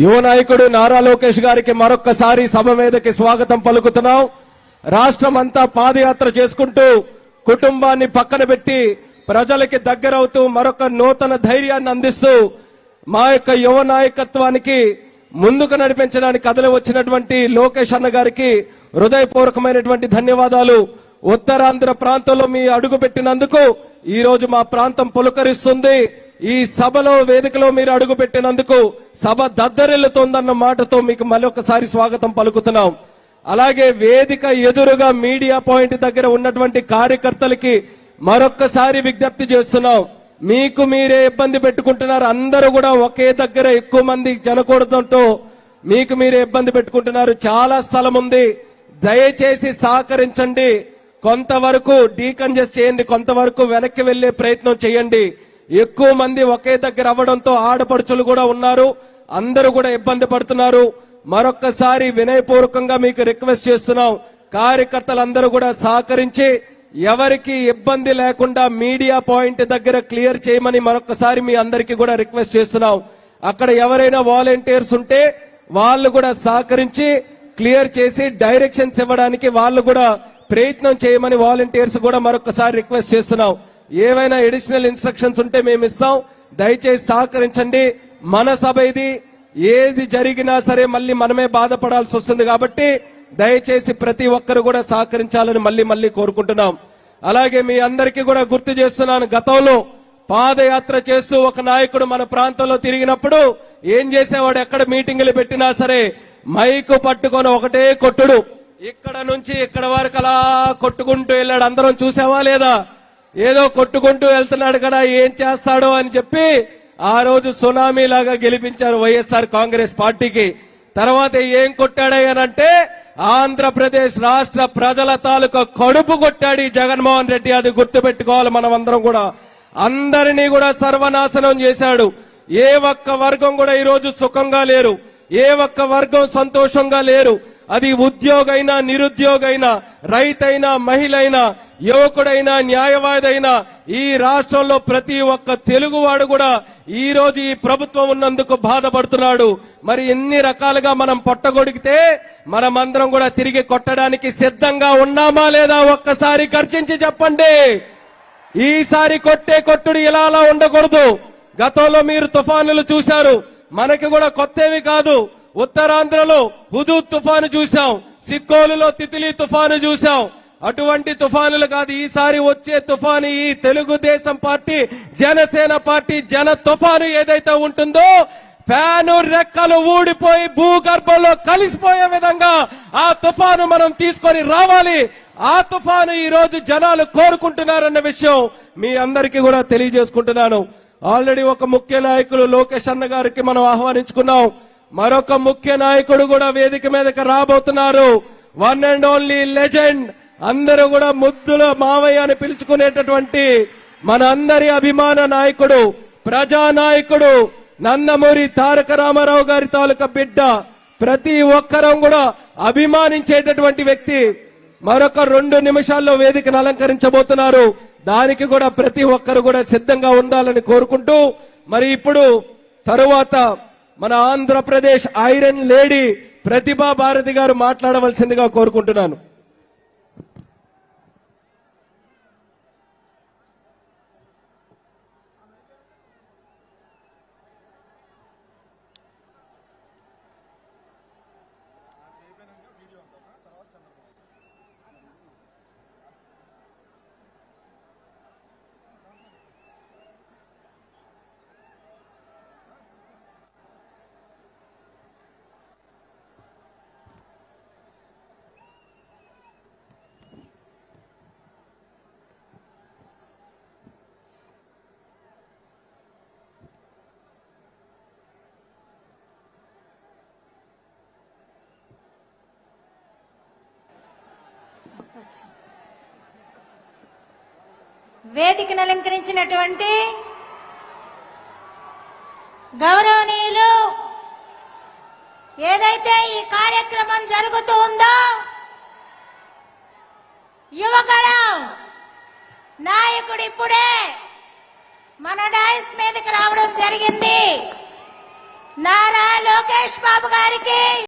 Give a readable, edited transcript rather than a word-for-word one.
యువ నాయకుడు నారా లోకేష్ గారికి మరొక్కసారి సభ మీదకి స్వాగతం పలుకుతున్నాం. రాష్ట్రం అంతా పాదయాత్ర చేసుకుంటూ కుటుంబాన్ని పక్కన పెట్టి ప్రజలకి దగ్గరవుతూ మరొక నూతన ధైర్యాన్ని అందిస్తూ మా యొక్క యువ నాయకత్వానికి ముందుకు నడిపించడానికి కదలి వచ్చినటువంటి లోకేష్ అన్న గారికి హృదయపూర్వకమైనటువంటి ధన్యవాదాలు. ఉత్తరాంధ్ర ప్రాంతంలో మీ అడుగు పెట్టినందుకు ఈ రోజు మా ప్రాంతం పులకరిస్తుంది. ఈ సభలో వేదికలో మీరు అడుగు పెట్టినందుకు సభ దద్దరిల్లుతోందన్న మాటతో మీకు మరొకసారి స్వాగతం పలుకుతున్నాం. అలాగే వేదిక ఎదురుగా మీడియా పాయింట్ దగ్గర ఉన్నటువంటి కార్యకర్తలకి మరొక్కసారి విజ్ఞప్తి చేస్తున్నాం. మీకు మీరే ఇబ్బంది పెట్టుకుంటున్నారు. అందరూ కూడా ఒకే దగ్గర ఎక్కువ మంది జనకూడదంతో మీకు మీరే ఇబ్బంది పెట్టుకుంటున్నారు. చాలా స్థలం ఉంది. దయచేసి సహకరించండి. కొంతవరకు డీకంజెస్ట్ చేయండి, కొంతవరకు వెనక్కి వెళ్లే ప్రయత్నం చేయండి. ఎక్కువ మంది ఒకే దగ్గర అవ్వడంతో ఆడపడుచులు కూడా ఉన్నారు. అందరూ కూడా ఇబ్బంది పడుతున్నారు. మరొక్కసారి వినయపూర్వకంగా మీకు రిక్వెస్ట్ చేస్తున్నాం. కార్యకర్తలందరూ కూడా సహకరించి ఎవరికి ఇబ్బంది లేకుండా మీడియా పాయింట్ దగ్గర క్లియర్ చేయమని మరొకసారి మీ అందరికీ కూడా రిక్వెస్ట్ చేస్తున్నాం. అక్కడ ఎవరైనా వాలంటీర్స్ ఉంటే వాళ్ళు కూడా సహకరించి క్లియర్ చేసి డైరెక్షన్స్ ఇవ్వడానికి వాళ్ళు కూడా ప్రయత్నం చేయమని వాలంటీర్స్ కూడా మరొకసారి రిక్వెస్ట్ చేస్తున్నాం. ఏవైనా అడిషనల్ ఇన్స్ట్రక్షన్స్ ఉంటే మేము ఇస్తాం. దయచేసి సహకరించండి. మన సభ ఇది. ఏది జరిగినా సరే మళ్ళీ మనమే బాధపడాల్సి వస్తుంది కాబట్టి దయచేసి ప్రతి ఒక్కరు కూడా సహకరించాలని మళ్ళీ కోరుకుంటున్నాం. అలాగే మీ అందరికీ కూడా గుర్తు చేస్తున్నాను, గతంలో పాదయాత్ర చేస్తూ ఒక నాయకుడు మన ప్రాంతంలో తిరిగినప్పుడు ఏం చేసేవాడు, ఎక్కడ మీటింగులు పెట్టినా సరే మైకు పట్టుకొని ఒకటే కొట్టుడు. ఇక్కడ నుంచి ఇక్కడ వరకు అలా కొట్టుకుంటూ వెళ్ళాడు. అందరం చూసావా లేదా? ఏదో కొట్టుకుంటూ వెళ్తున్నాడు కదా, ఏం చేస్తాడో అని చెప్పి ఆ రోజు సునామీ లాగా గెలిపించారు వైఎస్ఆర్ కాంగ్రెస్ పార్టీకి. తర్వాత ఏం కొట్టాడనంటే ఆంధ్రప్రదేశ్ రాష్ట్ర ప్రజల తాలూకా కడుపు కొట్టాడు ఈ జగన్మోహన్ రెడ్డి. అది గుర్తుపెట్టుకోవాలి మనం అందరం కూడా. అందరినీ కూడా సర్వనాశనం చేశాడు. ఏ ఒక్క వర్గం కూడా ఈ రోజు సుఖంగా లేరు. ఏ ఒక్క వర్గం సంతోషంగా లేరు. అది ఉద్యోగైనా, నిరుద్యోగైనా, రైతైనా, మహిళైనా, యువకుడైనా, న్యాయవాదైనా ఈ రాష్ట్రంలో ప్రతి ఒక్క తెలుగువాడు కూడా ఈ రోజు ఈ ప్రభుత్వం ఉన్నందుకు బాధపడుతున్నాడు. మరి ఎన్ని రకాలుగా మనం పొట్టగొడిగితే మనమందరం కూడా తిరిగి కొట్టడానికి సిద్ధంగా ఉన్నామా లేదా? ఒక్కసారి గర్జించి చెప్పండి. ఈసారి కొట్టే కొట్టుడు ఇలా అలా ఉండకూడదు. గతంలో మీరు తుఫానులు చూశారు. మనకి కూడా కొత్తవి కాదు. ఉత్తరాంధ్రలో హుదూద్ తుఫాను చూశాం. సిక్కోలులో తితిలి తుఫాను చూశాం. అటువంటి తుఫానులు కాదు ఈసారి వచ్చే తుఫాను. ఈ తెలుగుదేశం పార్టీ, జనసేన పార్టీ జన తుఫాను ఏదైతే ఉంటుందో ఫ్యాను రెక్కలు ఊడిపోయి భూగర్భంలో కలిసిపోయే విధంగా ఆ తుఫాను మనం తీసుకొని రావాలి. ఆ తుఫాను ఈ రోజు జనాలు కోరుకుంటున్నారన్న విషయం మీ అందరికీ కూడా తెలియజేసుకుంటున్నాను. ఆల్రెడీ ఒక ముఖ్య నాయకులు లోకేష్ అన్న గారికి మనం ఆహ్వానించుకున్నాం. మరొక ముఖ్య నాయకుడు కూడా వేదిక మీదకి రాబోతున్నారు. వన్ అండ్ ఓన్లీ లెజెండ్, అందరూ కూడా ముద్దుల మావయ్య అని పిలుచుకునేటటువంటి మన అందరి అభిమాన నాయకుడు, ప్రజానాయకుడు నందమూరి తారక రామారావు గారి తాలూకా బిడ్డ, ప్రతి ఒక్కరం కూడా అభిమానించేటటువంటి వ్యక్తి మరొక 2 నిమిషాల్లో వేదికను అలంకరించబోతున్నారు. దానికి కూడా ప్రతి ఒక్కరు కూడా సిద్ధంగా ఉండాలని కోరుకుంటూ మరి ఇప్పుడు తరువాత మన ఆంధ్రప్రదేశ్ ఐరన్ లేడీ ప్రతిభా భారతి గారు మాట్లాడవలసిందిగా కోరుకుంటున్నాను. వేదికను అలంకరించినటువంటి గౌరవనీయులు, ఏదైతే ఈ కార్యక్రమం జరుగుతూ ఉందో యువగళం నాయకుడు ఇప్పుడే మన డైస్ మీదకి రావడం జరిగింది. నారా లోకేష్ బాబు గారికి